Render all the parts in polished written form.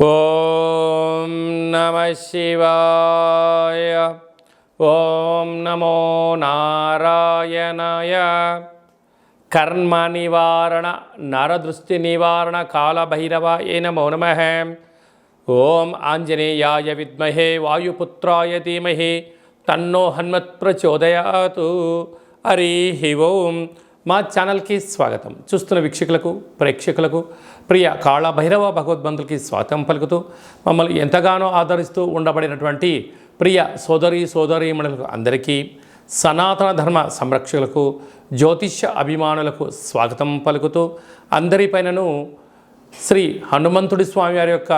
ఓం నమ శివాయ. ఓం నమో నారాయణాయ. కర్మ నివారణ నరదృష్టి నివారణ కాళభైరవాయ నమో నమః. ఓం ఆంజనేయాయ విద్మహే వాయుపుత్రాయ ధీమహి తన్నో హనుమత్ ప్రచోదయాతు. హరి ఓం. మా ఛానల్కి స్వాగతం. చూస్తున్న వీక్షకులకు ప్రేక్షకులకు ప్రియ కాళభైరవ భగవద్బంధులకి స్వాగతం పలుకుతూ మమ్మల్ని ఎంతగానో ఆదరిస్తూ ఉండబడినటువంటి ప్రియ సోదరీమణులకు అందరికీ, సనాతన ధర్మ సంరక్షకులకు, జ్యోతిష్య అభిమానులకు స్వాగతం పలుకుతూ అందరిపైనను శ్రీ హనుమంతుడి స్వామి వారి యొక్క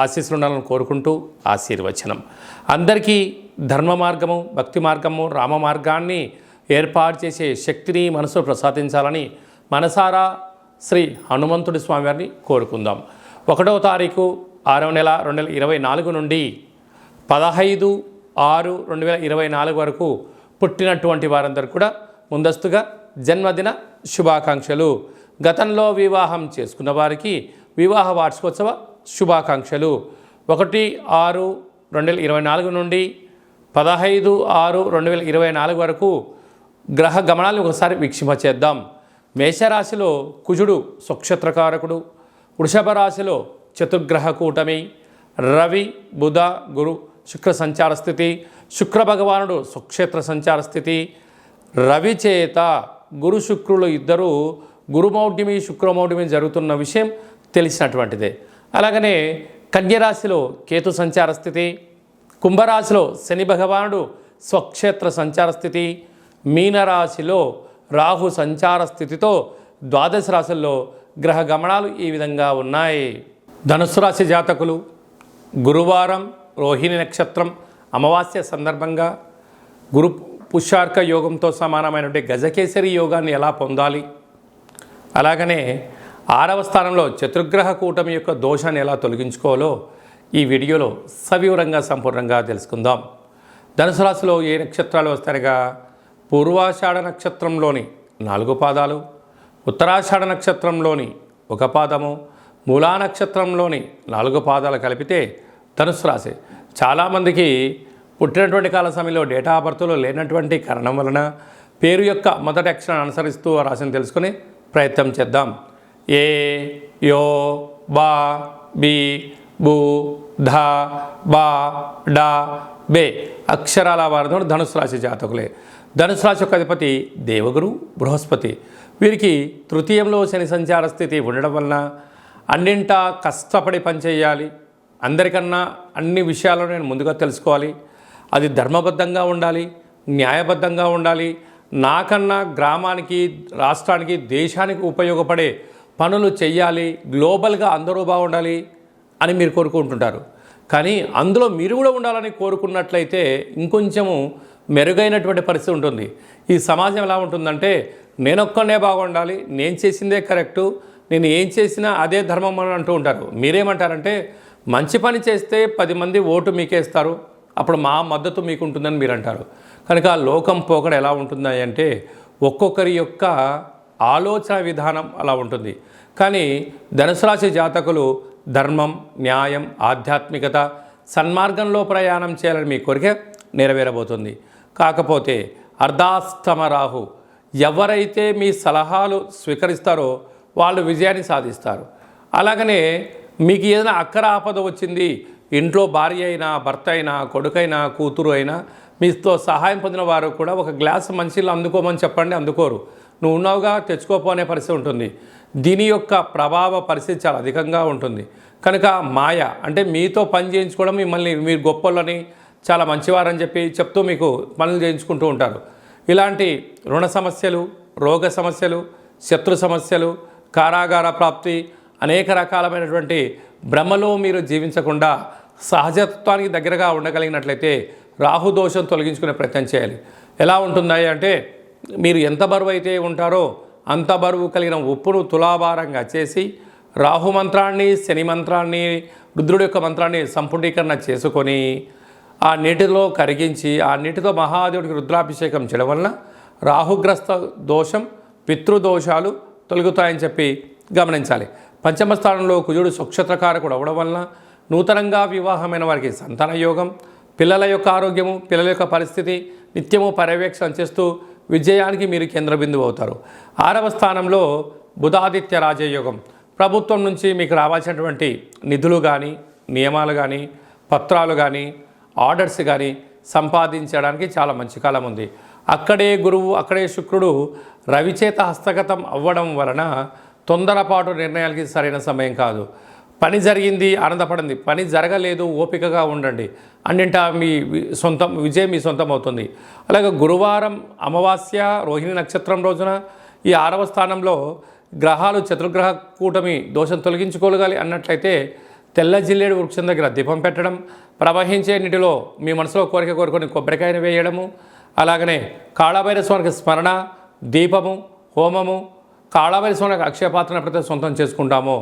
ఆశీస్సులు ఉండాలని కోరుకుంటూ ఆశీర్వచనం. అందరికీ ధర్మ మార్గము, భక్తి మార్గము, రామ మార్గాన్ని ఏర్పాటు చేసే శక్తిని మనసు ప్రసాదించాలని మనసారా శ్రీ హనుమంతుడి స్వామి వారిని కోరుకుందాం. 1వ తారీఖు 6వ నెల 2024 నుండి 15/6/2024 వరకు పుట్టినటువంటి వారందరూ కూడా ముందస్తుగా జన్మదిన శుభాకాంక్షలు. గతంలో వివాహం చేసుకున్న వారికి వివాహ వార్షికోత్సవ శుభాకాంక్షలు. 1/6/2024 నుండి 15/6/2024 వరకు గ్రహ గమనాలను ఒకసారి వీక్షింపచేద్దాం. మేషరాశిలో కుజుడు స్వక్షేత్రకారకుడు, వృషభ రాశిలో చతుర్గ్రహ కూటమి, రవి బుధ గురు శుక్ర సంచార స్థితి, శుక్ర భగవానుడు స్వక్షేత్ర సంచార స్థితి. రవి చేత గురు శుక్రులు ఇద్దరు గురుమౌఢ్యమి శుక్రమౌఢ్యమి జరుగుతున్న విషయం తెలిసినటువంటిదే. అలాగనే కన్యరాశిలో కేతు సంచార స్థితి, కుంభరాశిలో శని భగవానుడు స్వక్షేత్ర సంచార స్థితి, మీనరాశిలో రాహు సంచార స్థితితో ద్వాదశ రాశుల్లో గ్రహ గమనాలు ఈ విధంగా ఉన్నాయి. ధనుస్సు రాశి జాతకులు గురువారం రోహిణి నక్షత్రం అమావాస్య సందర్భంగా గురు పుష్యార్క యోగంతో సమానమైనటువంటి గజకేసరి యోగాన్ని ఎలా పొందాలి, అలాగనే 6వ స్థానంలో చతుర్గ్రహ కూటమి యొక్క దోషాన్ని ఎలా తొలగించుకోవాలో ఈ వీడియోలో సవివరంగా సంపూర్ణంగా తెలుసుకుందాం. ధనుసు రాశిలో ఏ నక్షత్రాలు వస్తాయిగా పూర్వాషాఢ నక్షత్రంలోని 4 పాదాలు, ఉత్తరాషాఢ నక్షత్రంలోని 1 పాదము, మూలా నక్షత్రంలోని 4 పాదాలు కలిపితే ధనుసు రాశి. చాలామందికి పుట్టినటువంటి కాల సమయంలో డేటా ఆఫ్ బర్త్లో లేనటువంటి కారణం వలన పేరు యొక్క మొదటి అక్షరాన్ని అనుసరిస్తూ ఆ రాశిని తెలుసుకుని ప్రయత్నం చేద్దాం. ఏ, యో, బా, బి, బు, ధ, బా, డా, బే అక్షరాల వారితో ధనుసు రాశి జాతకులే. ధనుసు రాశి యొక్క అధిపతి దేవగురు బృహస్పతి. వీరికి తృతీయంలో శని సంచార స్థితి ఉండడం వలన అన్నింటా కష్టపడి పనిచేయాలి. అందరికన్నా అన్ని విషయాలను నేను ముందుగా తెలుసుకోవాలి. అది ధర్మబద్ధంగా ఉండాలి, న్యాయబద్ధంగా ఉండాలి. నాకన్నా గ్రామానికి, రాష్ట్రానికి, దేశానికి ఉపయోగపడే పనులు చెయ్యాలి, గ్లోబల్గా అందరూ బాగుండాలి అని మీరు కోరుకుంటుంటారు. కానీ అందులో మీరు కూడా ఉండాలని కోరుకున్నట్లయితే ఇంకొంచెము మెరుగైనటువంటి పరిస్థితి ఉంటుంది. ఈ సమాజం ఎలా ఉంటుందంటే నేనొక్కనే బాగుండాలి, నేను చేసిందే కరెక్టు, నేను ఏం చేసినా అదే ధర్మం అని అంటూ ఉంటారు. మీరేమంటారంటే మంచి పని చేస్తే 10 మంది ఓటు మీకేస్తారు, అప్పుడు మా మద్దతు మీకు ఉంటుందని మీరు అంటారు. కనుక లోకం పోకడ ఎలా ఉంటుంది అంటే ఒక్కొక్కరి యొక్క ఆలోచన విధానం అలా ఉంటుంది. కానీ ధనుసు రాశి జాతకులు ధర్మం, న్యాయం, ఆధ్యాత్మికత, సన్మార్గంలో ప్రయాణం చేయాలని మీ కోరిక నెరవేరబోతుంది. కాకపోతే అర్ధాస్తమ రాహు ఎవరైతే మీ సలహాలు స్వీకరిస్తారో వాళ్ళు విజయాన్ని సాధిస్తారు. అలాగనే మీకు ఏదైనా అక్కర ఆపద వచ్చింది, ఇంట్లో భార్య అయినా, భర్త అయినా, కొడుకైనా, కూతురు అయినా మీతో సహాయం పొందిన వారు కూడా ఒక గ్లాసు మంచినీళ్ళు అందుకోమని చెప్పండి, అందుకోరు. నువ్వు ఉన్నావుగా తెచ్చుకోపో అనే పరిస్థితి ఉంటుంది. దీని యొక్క ప్రభావ పరిస్థితి చాలా అధికంగా ఉంటుంది. కనుక మాయ అంటే మీతో పని చేయించుకోవడం, మిమ్మల్ని మీరు గొప్పలని, చాలా మంచివారని చెప్తూ మీకు పనులు చేయించుకుంటూ ఉంటారు. ఇలాంటి రుణ సమస్యలు, రోగ సమస్యలు, శత్రు సమస్యలు, కారాగార ప్రాప్తి, అనేక రకాలమైనటువంటి భ్రమలో మీరు జీవించకుండా సహజత్వానికి దగ్గరగా ఉండగలిగినట్లయితే రాహుదోషం తొలగించుకునే ప్రయత్నం చేయాలి. ఎలా ఉంటుందా అంటే మీరు ఎంత బరువు అయితే ఉంటారో అంత బరువు కలిగిన ఉప్పును తులాభారంగా చేసి రాహు మంత్రాన్ని, శని మంత్రాన్ని, రుద్రుడి యొక్క మంత్రాన్ని సంపుటీకరణ చేసుకొని ఆ నీటిలో కరిగించి ఆ నీటితో మహాదేవుడికి రుద్రాభిషేకం చేయడం వలన రాహుగ్రస్త దోషం, పితృదోషాలు తొలగుతాయని చెప్పి గమనించాలి. పంచమ స్థానంలో కుజుడు స్వక్షేత్రకారకుడు అవ్వడం వలన నూతనంగా వివాహమైన వారికి సంతాన యోగం, పిల్లల యొక్క ఆరోగ్యము, పిల్లల యొక్క పరిస్థితి నిత్యము పర్యవేక్షణ చేస్తూ విజయానికి మీరు కేంద్ర బిందువు అవుతారు. 6వ స్థానంలో బుధాదిత్య రాజయోగం. ప్రభుత్వం నుంచి మీకు రావాల్సినటువంటి నిధులు కానీ, నియమాలు కానీ, పత్రాలు కానీ, ఆర్డర్స్ కానీ సంపాదించడానికి చాలా మంచి కాలం ఉంది. అక్కడే గురువు, అక్కడే శుక్రుడు రవిచేత హస్తగతం అవ్వడం వలన తొందరపాటు నిర్ణయాలకి సరైన సమయం కాదు. పని జరిగింది ఆనందపడండి, పని జరగలేదు ఓపికగా ఉండండి, అన్నింటా మీ సొంతం విజయం మీ సొంతం అవుతుంది. అలాగే గురువారం అమావాస్య రోహిణి నక్షత్రం రోజున ఈ 6వ స్థానంలో గ్రహాలు చతుర్గ్రహ కూటమి దోషం తొలగించుకోగలి అన్నట్లయితే తెల్ల జిల్లేడు వృక్షం దగ్గర దీపం పెట్టడం, ప్రవహించే నీటిలో మీ మనసులో కోరిక కోరుకొని కొబ్బరికాయను వేయడము, అలాగనే కాళభైరవ స్వామికి స్మరణ, దీపము, హోమము, కాళభైరవ స్వామికి అక్షయపాత్రను ఎప్పుడైతే సొంతం చేసుకుంటామో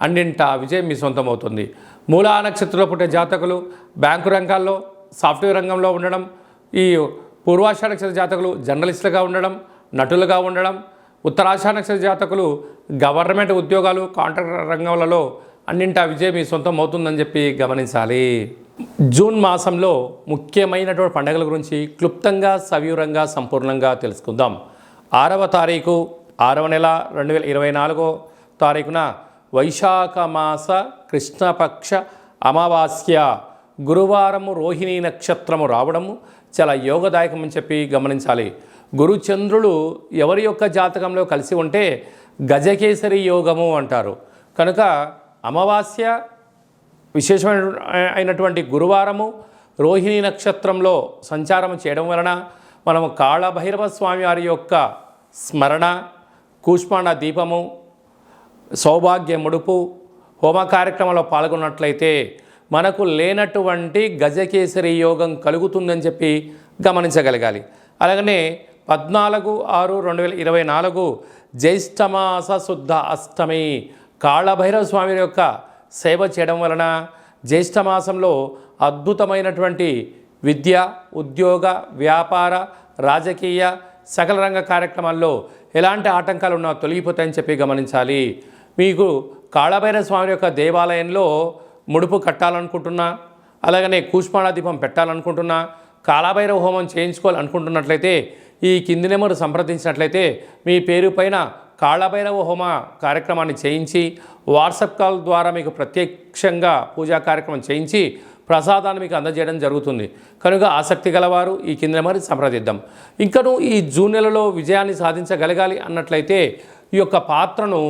అన్నింటా విజయం మీ సొంతం అవుతుంది. మూలా నక్షత్రంలో పుట్టే జాతకులు బ్యాంకు రంగాల్లో, సాఫ్ట్వేర్ రంగంలో ఉండడం, ఈ పూర్వాషాఢ నక్షత్ర జాతకులు జర్నలిస్టులుగా ఉండడం, నటులుగా ఉండడం, ఉత్తరాషాఢ నక్షత్ర జాతకులు గవర్నమెంట్ ఉద్యోగాలు, కాంట్రాక్టర్ రంగంలో అన్నింటా విజయం మీ సొంతం అవుతుందని చెప్పి గమనించాలి. జూన్ మాసంలో ముఖ్యమైనటువంటి పండుగల గురించి క్లుప్తంగా సవివరంగా సంపూర్ణంగా తెలుసుకుందాం. 6వ తారీఖు 6వ నెల 2024 తారీఖున వైశాఖ మాస కృష్ణపక్ష అమావాస్య గురువారము రోహిణీ నక్షత్రము రావడము చాలా యోగదాయకం అని చెప్పి గమనించాలి. గురుచంద్రులు ఎవరి యొక్క జాతకంలో కలిసి ఉంటే గజకేసరి యోగము అంటారు. కనుక అమావాస్య విశేషమైనటువంటి గురువారము రోహిణీ నక్షత్రంలో సంచారం చేయడం వలన మనము కాళభైరవ స్వామి వారి యొక్క స్మరణ, కూష్మాండ దీపము, సౌభాగ్య ముడుపు, హోమ కార్యక్రమంలో పాల్గొన్నట్లయితే మనకు లేనటువంటి గజకేసరి యోగం కలుగుతుందని చెప్పి గమనించగలగాలి. అలాగనే 14/6/2024 జ్యేష్ఠమాస శుద్ధ అష్టమి కాళభైరవ స్వామి యొక్క సేవ చేయడం వలన జ్యేష్ఠమాసంలో అద్భుతమైనటువంటి విద్య, ఉద్యోగ, వ్యాపార, రాజకీయ సకల రంగ కార్యక్రమాల్లో ఎలాంటి ఆటంకాలు ఉన్నా తొలగిపోతాయని చెప్పి గమనించాలి. మీకు కాళభైరవ స్వామి యొక్క దేవాలయంలో ముడుపు కట్టాలనుకుంటున్నా, అలాగనే కూష్మాండ దీపం పెట్టాలనుకుంటున్నా, కాళభైరవ హోమం చేయించుకోవాలనుకుంటున్నట్లయితే ఈ కింది నెంబరు సంప్రదించినట్లయితే మీ పేరు పైన కాళభైరవ హోమ కార్యక్రమాన్ని చేయించి వాట్సాప్ కాల్ ద్వారా మీకు ప్రత్యక్షంగా పూజా కార్యక్రమం చేయించి ప్రసాదాన్ని మీకు అందజేయడం జరుగుతుంది. కనుక ఆసక్తి గలవారు ఈ కింద నెంబర్ సంప్రదిద్దాం. ఇంకను ఈ జూన్ నెలలో విజయాన్ని సాధించగలగాలి అన్నట్లయితే ఈ యొక్క పాత్రను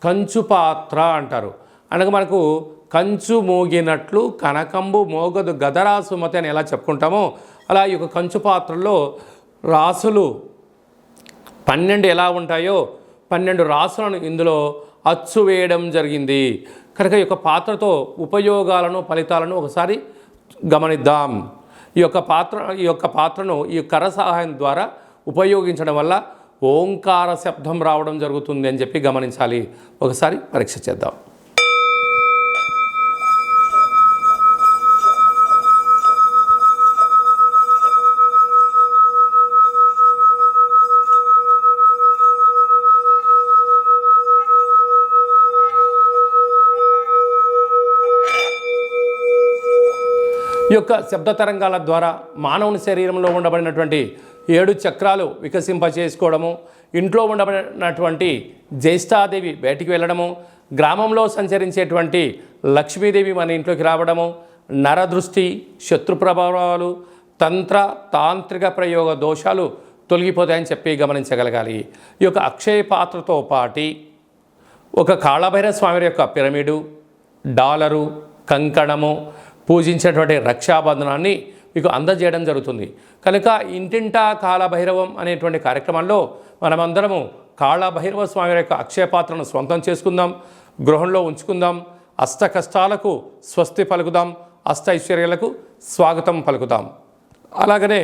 కంచు పాత్ర అంటారు. అనగా మనకు కంచు మోగినట్లు కనకంబు మోగదు గదరా సుమతి అని ఎలా చెప్పుకుంటామో అలా ఈ యొక్క కంచు పాత్రలో రాసులు 12 ఎలా ఉంటాయో 12 రాసులను ఇందులో అచ్చు వేయడం జరిగింది. కనుక ఈ యొక్క పాత్రతో ఉపయోగాలను, ఫలితాలను ఒకసారి గమనిద్దాం. ఈ యొక్క పాత్రను ఈ కర్ర సహాయం ద్వారా ఉపయోగించడం వల్ల ఓంకార శబ్దం రావడం జరుగుతుంది అని చెప్పి గమనించాలి. ఒకసారి పరీక్ష చేద్దాం. ఈ యొక్క శబ్ద తరంగాల ద్వారా మానవుని శరీరంలో ఉండబడినటువంటి 7 చక్రాలు వికసింపచేసుకోవడము, ఇంట్లో ఉండబడినటువంటి జ్యేష్ఠాదేవి బయటికి వెళ్ళడము, గ్రామంలో సంచరించేటువంటి లక్ష్మీదేవి మన ఇంట్లోకి రావడము, నరదృష్టి, శత్రు ప్రభావాలు, తంత్ర తాంత్రిక ప్రయోగ దోషాలు తొలగిపోతాయని చెప్పి గమనించగలగాలి. ఈ యొక్క అక్షయ పాత్రతో పాటి ఒక కాళభైరవ స్వామి యొక్క పిరమిడు, డాలరు, కంకణము, పూజించినటువంటి రక్షాబంధనాన్ని మీకు అందజేయడం జరుగుతుంది. కనుక ఇంటింటా కాళభైరవం అనేటువంటి కార్యక్రమంలో మనమందరము కాళభైరవ స్వామి యొక్క అక్షయ పాత్రను స్వంతం చేసుకుందాం, గృహంలో ఉంచుకుందాం, అష్ట కష్టాలకు స్వస్తి పలుకుదాం, అష్ట ఐశ్వర్యాలకు స్వాగతం పలుకుదాం. అలాగనే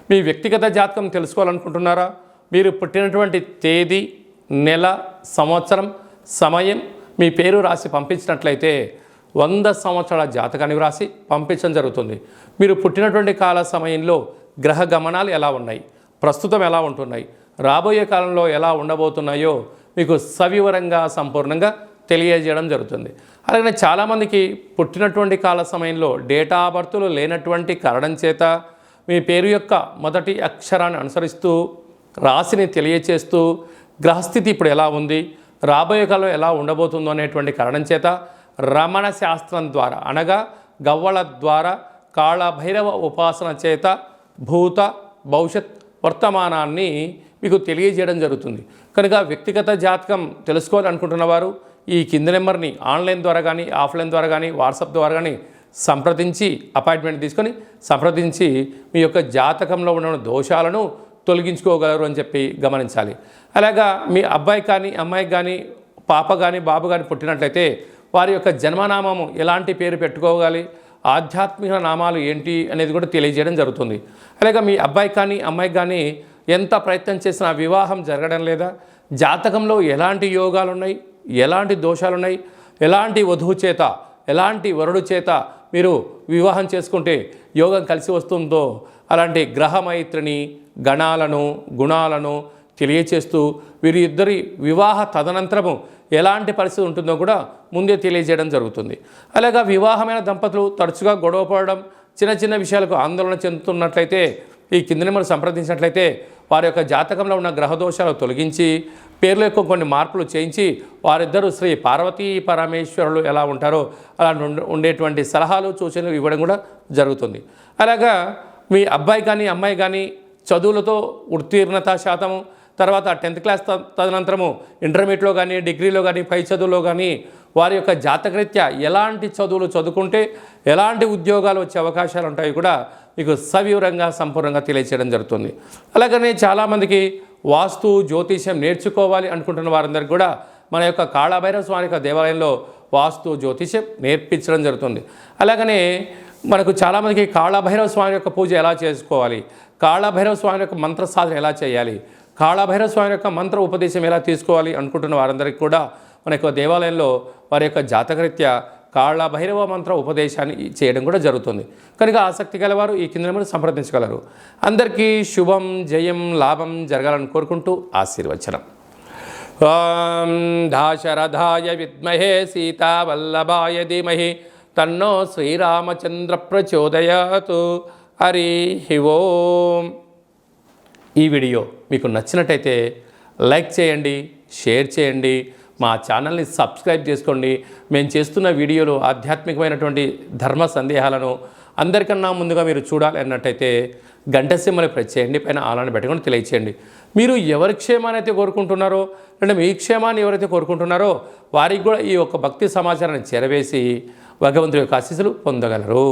మీ వ్యక్తిగత జాతకం తెలుసుకోవాలనుకుంటున్నారా? మీరు పుట్టినటువంటి తేదీ, నెల, సంవత్సరం, సమయం మీ పేరు రాసి పంపించినట్లయితే 100 సంవత్సరాల జాతకాన్ని వ్రాసి పంపించడం జరుగుతుంది. మీరు పుట్టినటువంటి కాల సమయంలో గ్రహ గమనాలు ఎలా ఉన్నాయి, ప్రస్తుతం ఎలా ఉంటున్నాయి, రాబోయే కాలంలో ఎలా ఉండబోతున్నాయో మీకు సవివరంగా సంపూర్ణంగా తెలియజేయడం జరుగుతుంది. అలాగే చాలామందికి పుట్టినటువంటి కాల సమయంలో డేటా ఆఫ్ బర్త్లు లేనటువంటి కారణం చేత మీ పేరు యొక్క మొదటి అక్షరాన్ని అనుసరిస్తూ రాశిని తెలియచేస్తూ గ్రహస్థితి ఇప్పుడు ఎలా ఉంది, రాబోయే కాలం ఎలా ఉండబోతుందో అనేటువంటి కారణం చేత రమణ శాస్త్రం ద్వారా అనగా గవ్వల ద్వారా కాళభైరవ ఉపాసన చేత భూత భవిష్యత్ వర్తమానాన్ని మీకు తెలియజేయడం జరుగుతుంది. కనుక వ్యక్తిగత జాతకం తెలుసుకోవాలనుకుంటున్న వారు ఈ కింది నెంబర్ని ఆన్లైన్ ద్వారా కానీ ఆఫ్లైన్ ద్వారా కానీ వాట్సాప్ ద్వారా కానీ సంప్రదించి అపాయింట్మెంట్ తీసుకొని సంప్రదించి మీ యొక్క జాతకంలో ఉన్న దోషాలను తొలగించుకోగలరు అని చెప్పి గమనించాలి. అలాగా మీ అబ్బాయి కానీ అమ్మాయికి కానీ పాప కానీ బాబు కానీ పుట్టినట్లయితే వారి యొక్క జన్మనామము ఎలాంటి పేరు పెట్టుకోవాలి, ఆధ్యాత్మిక నామాలు ఏంటి అనేది కూడా తెలియజేయడం జరుగుతుంది. అలాగే మీ అబ్బాయి కానీ అమ్మాయికి కానీ ఎంత ప్రయత్నం చేసినా వివాహం జరగడం లేదా, జాతకంలో ఎలాంటి యోగాలు ఉన్నాయి, ఎలాంటి దోషాలు ఉన్నాయి, ఎలాంటి వధువు చేత ఎలాంటి వరుడు చేత మీరు వివాహం చేసుకుంటే యోగం కలిసి వస్తుందో అలాంటి గ్రహమైత్రిని గణాలను గుణాలను తెలియచేస్తూ వీరి ఇద్దరి వివాహ తదనంతరము ఎలాంటి పరిస్థితి ఉంటుందో కూడా ముందే తెలియజేయడం జరుగుతుంది. అలాగా వివాహమైన దంపతులు తరచుగా గొడవ పడడం, చిన్న చిన్న విషయాలకు ఆందోళన చెందుతున్నట్లయితే ఈ కింద నెంబర్ సంప్రదించినట్లయితే వారి యొక్క జాతకంలో ఉన్న గ్రహదోషాలు తొలగించి పేర్ల యొక్క కొన్ని మార్పులు చేయించి వారిద్దరూ శ్రీ పార్వతీ పరమేశ్వరులు ఎలా ఉంటారో అలా ఉండేటువంటి సలహాలు సూచనలు ఇవ్వడం కూడా జరుగుతుంది. అలాగా మీ అబ్బాయి కానీ అమ్మాయి కానీ చదువులతో ఉత్తీర్ణత శాతము, తర్వాత 10th క్లాస్ తదనంతరము ఇంటర్మీడియట్లో కానీ డిగ్రీలో కానీ పై చదువులో కానీ వారి యొక్క జాతకరీత్యా ఎలాంటి చదువులు చదువుకుంటే ఎలాంటి ఉద్యోగాలు వచ్చే అవకాశాలు ఉంటాయి కూడా మీకు సవివరంగా సంపూర్ణంగా తెలియచేయడం జరుగుతుంది. అలాగనే చాలామందికి వాస్తు జ్యోతిష్యం నేర్చుకోవాలి అనుకుంటున్న వారందరికీ కూడా మన యొక్క కాళభైరవ స్వామి యొక్క దేవాలయంలో వాస్తు జ్యోతిష్యం నేర్పించడం జరుగుతుంది. అలాగనే మనకు చాలామందికి కాళభైరవ స్వామి యొక్క పూజ ఎలా చేసుకోవాలి, కాళభైరవ స్వామి యొక్క మంత్ర సాధన ఎలా చేయాలి, కాళభైరవ స్వామి యొక్క మంత్ర ఉపదేశం ఎలా తీసుకోవాలి అనుకుంటున్న వారందరికీ కూడా మన యొక్క దేవాలయంలో వారి యొక్క జాతకరీత్యా కాళభైరవ మంత్ర ఉపదేశాన్ని చేయడం కూడా జరుగుతుంది. కనుక ఆసక్తి గలవారు ఈ కింద నెంబర్ సంప్రదించగలరు. అందరికీ శుభం జయం లాభం జరగాలని కోరుకుంటూ ఆశీర్వచనం. ఓం దాశరథాయ విద్మహే సీతావల్లభాయ ధీమహి తన్నో శ్రీరామచంద్ర ప్రచోదయాతు. హరి ఓం. ఈ వీడియో మీకు నచ్చినట్టయితే లైక్ చేయండి, షేర్ చేయండి, మా ఛానల్ని సబ్స్క్రైబ్ చేసుకోండి. మేము చేస్తున్న వీడియోలు ఆధ్యాత్మికమైనటువంటి ధర్మ సందేహాలను అందరికన్నా ముందుగా మీరు చూడాలి అన్నట్టయితే గంట సింబల్ని ప్రెస్ చేయండి, పైన ఆలని పెట్టుకొని తెలియచేయండి. మీరు ఎవరి క్షేమాన్ని అయితే కోరుకుంటున్నారో అంటే మీ క్షేమాన్ని ఎవరైతే కోరుకుంటున్నారో వారికి కూడా ఈ యొక్క భక్తి సమాచారాన్ని చేరవేసి భగవంతుడి యొక్క ఆశీస్సులు పొందగలరు.